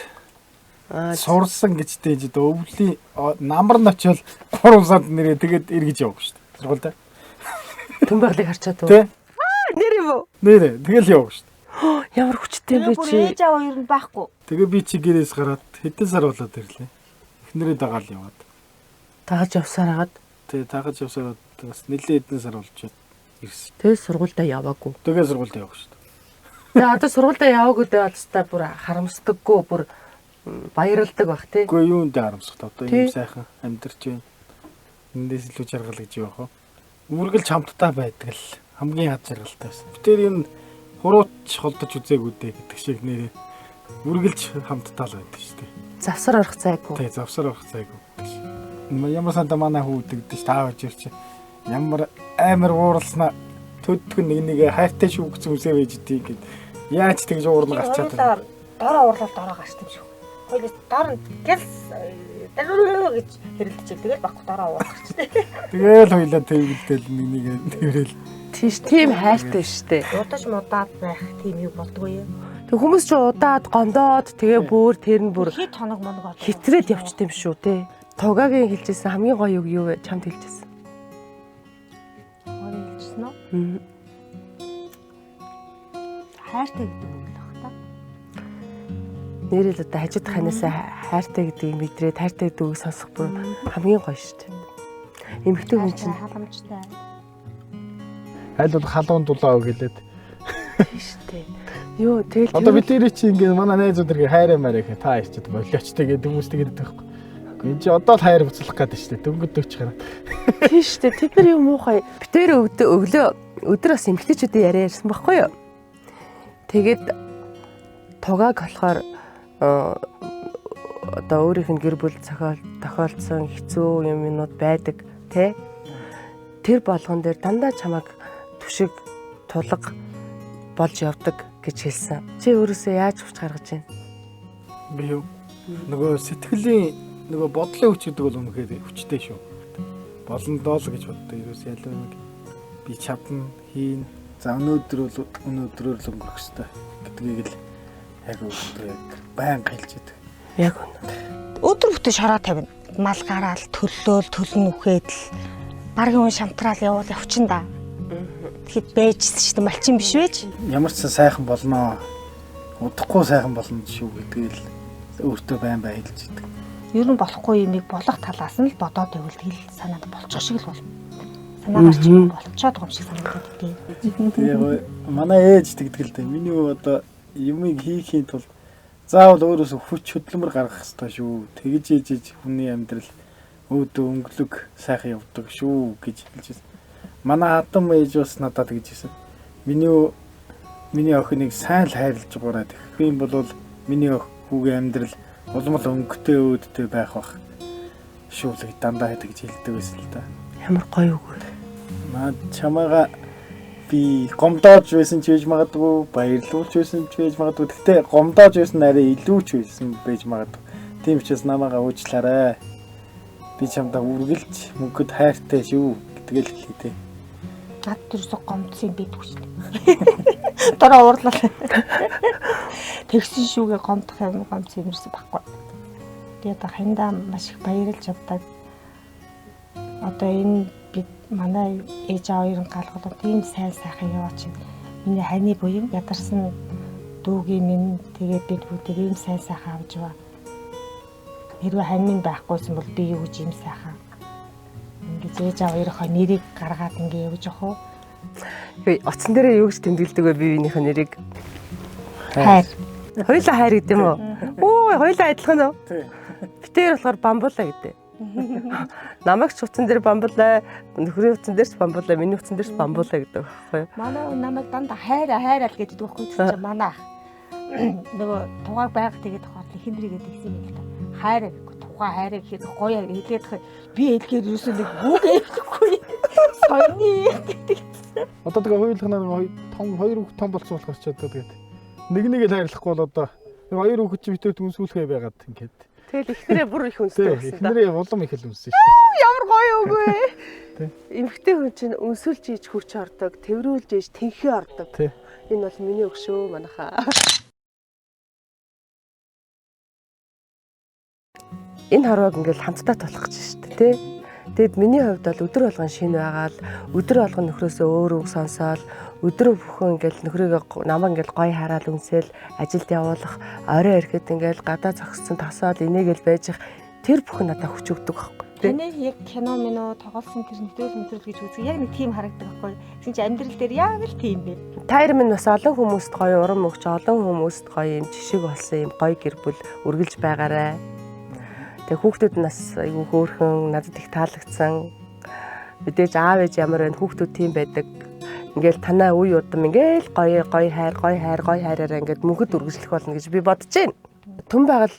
сурсан гэжтэй чи өвлийн намар нь очил 3 сард нэрээ тэгээд эргэж явах шүү дээ. Сургуультай. Түнбэглийг харчаад уу? Тэ. Нэр юм уу? Нэрээ тэгэл явах шүү дээ. Ямар хүчтэй бэ Бүр чи? ээж аваа ер нь байхгүй. Тэгээ би чи гэрээс гараад хэдэн сар болоод ирлээ. Эхнэрээ дагаал яваад. Тагаж явсаар хагаад. Тэгээ тагаж явсаар бас нэлээд хэдэн сар болчиход ирсэн. Тэгээ сургуультай яваагүй. Тэгээ сургуультай явах шүү дээ. Тэгээ одоо сургуультай яваагүй дээ болстой бүр харамсдаггүй бүр баярлдаг бах тий. Үгүй юунд харамсах одоо ийм сайхан амьдарч байна. Эндээс илүү жаргал гэж явах уу? Үргэлж хамтдаа байдаг л хамгийн хад жаргалтай байсан. Битээр энэ хурууч холдож үзээгүй дээ гэдэг шиг нэрээ үргэлж хамтдаа л байдаг шүү дээ. Завсар орох цайгүй. Тэг завсар авах цайгүй. Ямар санда манай хүү дэгдэж таавж ирч ямар амар ууралснаа төдгөн нэг хайртай шүүгцэн үсээ байж дий гэд яаж тэгж уурлал гарчаад байна. Дороо уурлал дороо гарчдаг шүү. Хоёул доор нь гэл гэж хэрэлдэж тэгэл багт дороо уур гарчдаг. Тэгэл хоёлаа тэвгэлдэл нэг тэрэл. Тийш тийм хайртай штэ. Удаж мудаад байх тийм юу болдгоо юм. Тэг хүмүүс ч удаад гомдоод тэгээ бүр тэр нь бүр Хэд хоног моног хэтрээд явчт юм шүү тий. Тугагийн хэлжсэн хамгийн гоё үг юу вэ? Чамд хэлжсэн. хэлсэн үү? Хайртай гэдэг үг л байна. Нэрэл одоо хажууд ханаас хайртай гэдгийг мэдрээд хайртай гэдэг үгийг сонсох бүр хамгийн гоё шүү дээ. Эмэгтэй хүн чинь халамжтай. Аль бол халуун дулаа гэлээд. шүү дээ. Юу тэгэл Одоо бид нэр чи ингээд манай найзууд иргээ хайраа мараа гэх та ирчихэд болиочтой гэдэг хүмүүстэй гэдэг байхгүй. Энд чи одоо л хайр буцлах гэдэг шүү дээ. Дөнгөд өвч гараад. тийм шүү дээ. Тэд нар юм муухай. Битээр өглөө өдөр бас эмэгтэйчүүдийн яриа ярьсан байхгүй юу? Тэгээд тугааг болохоор одоо өөрийнх нь гэр бүл тохиолдсон хэцүү юмнууд байдаг тий. Тэр болгон дээр дандаа чамайг түшиг тулга болж явдаг гэж хэлсэн. Чи өөрөөсөө яаж хүч гаргаж байна? Би юу? Нөгөө сэтгэлийн нөгөө бодлын хүч гэдэг бол үнэхээр хүчтэй шүү. Болондоо л гэж боддог. Ерөөс ялуу нэг би чадна, хийн. За өнөөдөр л өнгөрөх ёстой гэдгийг л яг баян хэлж идэг. Яг үнэ. Өдөр бүтэн шороо тавина. Мал гараал, төллөөл, төлн үхээд л баргийн хүн шамтраал явуул явчин да. Тэгэхэд байжсэн шүү дээ. Малчин биш байж. Ямар ч сайхан болноо. Удахгүй сайхан болно шүү гэдгийг л өөртөө байн хэлж идэг. Ер нь болохгүй юмыг болох талаас нь л бодоод байвал тэгэл санаад болчих шиг л болно. Санаагаар ч юм болцоод байгаа юм шиг санагдаад тий. Тэгээ манай ээж тэгдэг л дээ. Миний одоо юмыг хийхийн тулд заавал өөрөөсөө хүч хөдөлмөр гаргах хэрэгтэй шүү. Тэгж ээжэж хүний амьдрал өөдөө өнгөлөг сайхан явдаг шүү гэж хэлж байсан. Манай хатан ээж бас надад тэгж хэлсэн. Миний охиныг сайн л хайрлаж байгаарай. Тэгэх юм бол миний хүүгийн амьдрал улмал өнгөтэй өөдтэй байх бах шүү л дандаа тэгж хэлдэг байсан л да. Ямар гоё үг. Наад чамаага би гомдоож байсан ч байж магадгүй, баярлуулж байсан ч байж магадгүй. Гэхдээ гомдоож байсан арай илүү ч байсан байж магадгүй. Тийм учраас намайгаа уучлаарай. Би чамдаа үргэлж мөнгөд хайртай шүү гэдгээл хэлээ. Над төрсө гомдсон юм бидгүй шүү дээ. Дараа уурлал. Тэгсэн шүүгээ гомдох юм гомдсон юмэрсэн байхгүй. Тэгээд хандаа маш их баярлж авдаг. Одоо энэ бид манай ээж аваарын галгалууд тийм сайн сайхан яваач. Миний хани буян ядарсан дүүгийн минь тэгээд бид бүгд ийм сайн сайхан авч яваа. Хэрвээ хань байхгүйсэн бол би юу гэж ийм сайхан. Ингээд ээж аваарынхаа нэрийг гаргаад ингээд явж явах уу? Утсан дээрээ юу гэж тэмдэглэдэг вэ биеийнхээ нэрийг? Хайр. Хоёулаа хайр гэдэг юм уу? Оо, хоёулаа адилхан уу? Тий. Битээр болохоор бамбуулаа гэдэг. Намайг ч утсан дээр бамбуулаа, нөхрийн утсан дээр ч бамбуулаа, миний утсан дээр ч бамбуулаа гэдэг байхгүй юу? Манай намайг дандаа хайраа л гэдэг байхгүй ч манай нөгөө тугааг байга тэгээд хот хиндрийгээ тэгсэн юм л та. Хайраа гэхгүй тугаа хайраа гэхэд гоё хэлээд би хэлгээр юусэн нэг үг хэлэхгүй. Соёны гэдэг. Одоо тэгээ хоёулахнаар хоёр хүүхд том болсон болохоор ч одоо тэгээд нэг л хайрлахгүй бол одоо хоёр хүүхд чи битээр дүнсүүлэхээ байгаад ингээд. Тэгэл ихнэрээ бүр их үнстэй байсан да. Ихнэрээ улам их л үнсэн шүү. Ямар гоё үг вэ? Эмэгтэй хүн чинь өнсүүлж ийж хүч ордог, тэврүүлж ийж тэнхээ ордог. Энэ бол миний үг шүү манайхаа. Энэ харваг ингээл хамтдаа тулах гэж шүү дээ, тий? Тэгэд миний хувьд бол өдөр болгон шинэ байгаал, өдөр болгон нөхрөөсөө өөр үг сонсоол, өдрөө бүхэн ингээл нөхрийгөө намайг ингээл гоё хараад үнсээл ажилд явуулах, орой ирэхэд ингээл гадаа зогссон тосоод инээгээл байж их тэр бүхэн надад хүч өгдөг байхгүй. Таны яг кино минь тоглосон тэр нэвтрүүлэг гэж үзэх яг нэг тийм харагддаг байхгүй. Тэгсэн чинь амьдрал дээр яг л тийм бэ. Тайр минь бас олон хүмүүст гоё урам өгч, олон хүмүүст гоё юм жишг болсон юм гоё гэр бүл үргэлж байгаарай. Тэгээ хүүхдүүд нас айгүй хөөрхөн надад их таалагдсан. Мэдээж аав ээж ямар байна хүүхдүүд тийм байдаг. Ингээл танаа үе удам ингээл гоё хайраараа ингээд мөнхөд үргэлжлэх болно гэж би бодож байна. Түн байгаль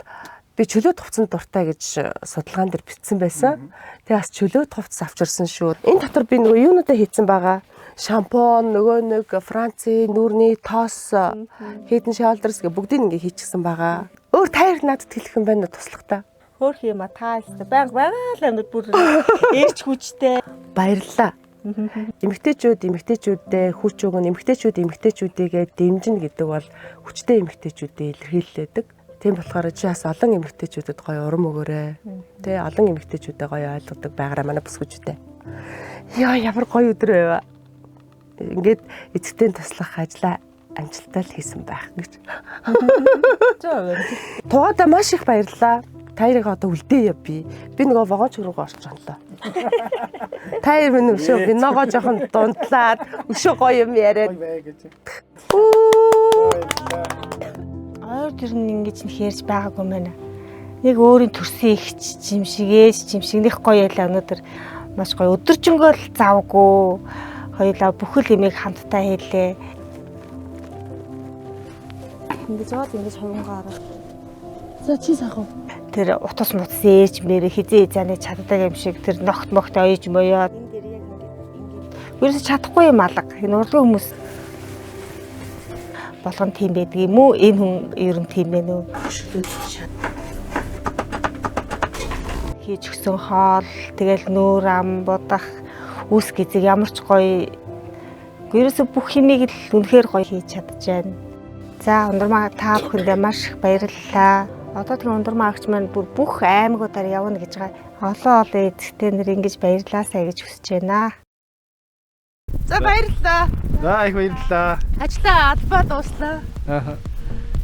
би чөлөөт хувцсанд дуртай гэж судалгаан дээр бичсэн байсан. Тэгээ бас чөлөөт хувцас авчирсан шүү. Энэ дотор би нөгөө юунуудаа хийцэн байгаа. Шампунь, нөгөө нэг Францын нүүрний тоос, Head and Shoulders гэх бүгдийг ингээ хийчихсэн байгаа. Өөр тайр надад хэлэх юм байна туслагта. Хөөх юм та хэвээр байгаль амьд бүр ээрч хүчтэй. Баярлалаа. Эмэгтэйчүүдээ хүч өгөн, эмэгтэйчүүдийгээ дэмжинэ гэдэг бол хүчтэй эмэгтэйчүүдээ илэрхийлдэг. Тийм болохоор чи бас олон эмэгтэйчүүдэд гоё урам өгөөрэй. Тэ олон эмэгтэйчүүдэд гоё ойлгодог байгаараа манай бүсгүйчтэй. Яа ямар гоё өдөр байва. Ингээд эцэгтэй туслах ажиллаа амжилттай л хийсэн байх гэж. Тугаадаа маш их баярлалаа. Та яриг одоо үлдээе би. Би нөгөө вагонч руугаа орчих жонлоо. Та ярь минь өшөө би ногоо жоохон дундлаад өшөө гоё юм яриад. Ойр тэр нь ингэж нэрж байгаагүй мэнэ. Нэг өөрийн төрсөн их жимшигнэх гоё ялаа өнөөдөр маш гоё өдөржингөө л завгүй. Хоёулаа бүхэл юмыг хамтдаа хийлээ. Ингэж яваад ингэж хувангаараа. За чи сайхан. Тэр утас мутас ээж мэрэ хизээ зааны чаддаг юм шиг тэр ногт могт ойж моёо. Юурээс чадахгүй юм алга. Энэ урлагийн хүмүүс болгон тийм байдаг юм уу? Энэ хүн ер нь тийм ээ нөө. Хийж өгсөн хоол, тэгэл нүүр ам будах, үс гизэг ямар ч гоё. Ерөөсө бүх юмыг л үнэхээр гоё хийж чадчихжээ. За ундрмаа та бүхэндээ маш их баярлалаа. Одоо тэр ундрмаа агч маань бүх аймагуудаар явна гэж байгаа. Олон эзэгтэй нэр ингэж баярлаасаа гэж хүсэж байна. За баярлалаа. За их баярлалаа. Ажлаа албаа дууслаа.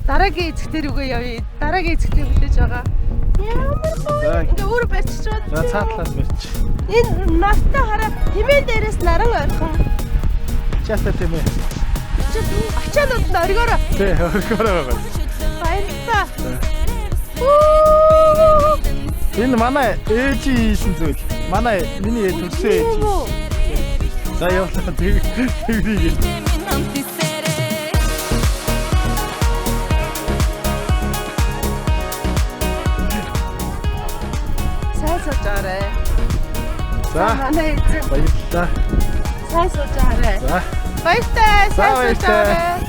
Дараагийн эзэгтэй рүүгээ явъя. Дараагийн эзэгтэй хүлээж байгаа. Ямар ингээ өөр барьчих чад. За цаатлаас барьч. Энэ настай хараа хэмээн дээрээс наран орхон. Часта тийм ээ. Ачаанууд нь оргиороо. Тий, оргиороо байгаа. Баярлалаа. Энэ манай ээжи хийсэн зүйл. Манай миний төрсөн ээж. За явуулаа тэгвийг. Сайн сууж аваарай. За манай эзэн баярлалаа. сайн сууж аваарай. За Баяртай сайн сууж аваарай.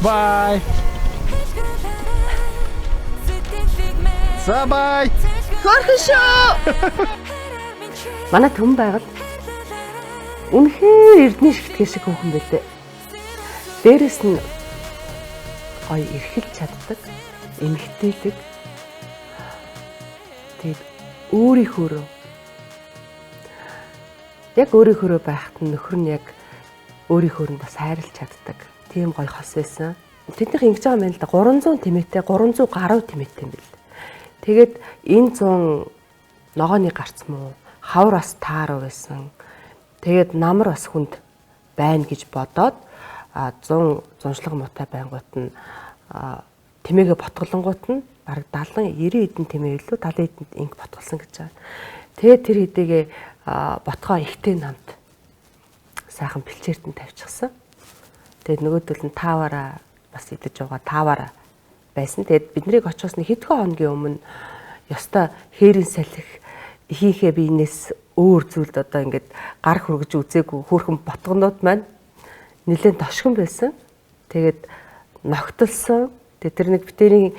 бай. За бай. Хөрхөн шүү. Манай төм байгаль үнэхээр эрдний шигтгэн шиг хөөхөн байлээ. Дээрэс нь гоё эрхэлж чаддаг, эмгтээдэг. Тэгээд өөрийнхөө яг өөрийнхөө байхад нь нөхөр нь яг өөрийнхөө нь бас хайрлаж чаддаг. Тийм гоё хос байсан. Тэднийх ингэж байгаа юм л да 300 тэмээтэй 300 гаруй тэмээтэй юм бэл. Тэгээд энэ 100 ногооны гарц муу хавар бас тааруу байсан. Тэгээд намар бас хүнд байна гэж бодоод 100 зуншлаг муутай байнгут нь тэмээгээ ботголонгууд нь бараг 70 90 эдэн тэмээ илүү 70 эдэнд инг ботголсон гэж байгаа. Тэгээд тэр хэдийгээ ботгоо ихтэй намд сайхан бэлчээртэн тавьчихсан. Тэгээд нөгөөдөл нь тааваараа бас идэж байгаа тааваараа байсан. Тэгээд биднийг очихоос нь хэдхэн хоногийн өмнө ёстой хээрийн салхи ихийнхээ биенээс өөр зүйлд одоо ингээд гар хүргэж үзээгүй хөөрхөн ботгонууд маань нэлээд тошгон байсан. Тэгээд ногтолсон. Тэгээд тэр нэг битэрийн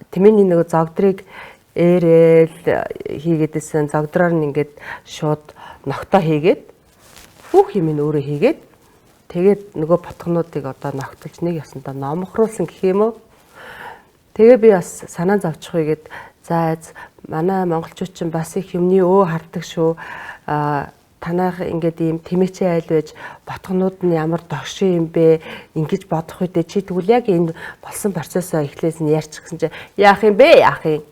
тэмээний нэг зогдрыг ээрэл хийгээдсэн зогдроор нь ингээд шууд ногтоо хийгээд бүх юм нь өөрөө хийгээд тэгээд нөгөө ботгонуудыг одоо ногтолж нэг ясандаа номхруулсан гэх юм уу. Тэгээ би бас санаа зовчих үгээд за манай монголчууд ч бас их юмны хардаг шүү. Танах ингээд ийм тэмээчээ айл байж ботгонууд нь ямар догшин юм бэ? Ингэж бодох үедээ чи тэгвэл яг энэ болсон процессоо эхлээс нь ярьчихсан чи яах юм бэ? Яах юм?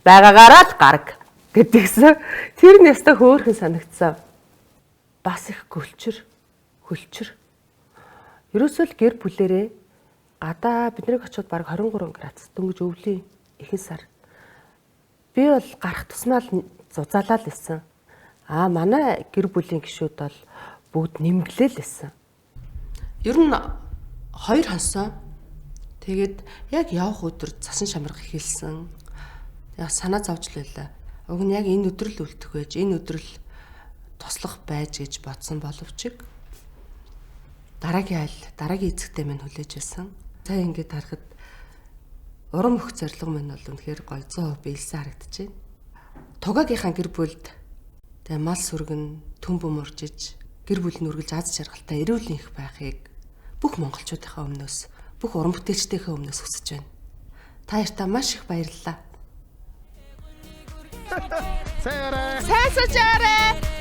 Байгаагаараа л гараг гэдгийгсэн. Тэр нь ястаа хөөрхөн санагдсан. Бас их хөлчөр. Ерөөсөө л гэр бүлэрээ гадаа биднийг очиод баг 23 градус дөнгөж өвлийн ихэнх сар. Би бол гарах тусмаа л зузаалаад байсан. Манай гэр бүлийн гишүүд бол бүгд нэмгэлээ л байсан. Ер нь 2 хонсоо. Тэгээд яг явах өдөр цасан шамрах эхэлсэн. Яг санаа зовж л байлаа. Уг нь яг энэ өдөр л үлдэх байж, энэ өдөр л туслах байж гэж бодсон боловч дараагийн эзэгтэй минь хүлээж байсан. Сайн ингээд харахад урам өх зориг минь бол үнэхээр гоё 100% биелсэн харагдаж байна. Тугаагийнхаа гэр бүлд тэгээ мал сүргэн төм бөмөржиж гэр бүл нь үргэлж аз жаргалтай эрүүл их байхыг бүх монголчуудынхаа өмнөөс бүх уран бүтээлчдийнхээ өмнөөс хүсэж байна. Та яртаа маш их баярлалаа. Сайн Сайн сууж аваарай.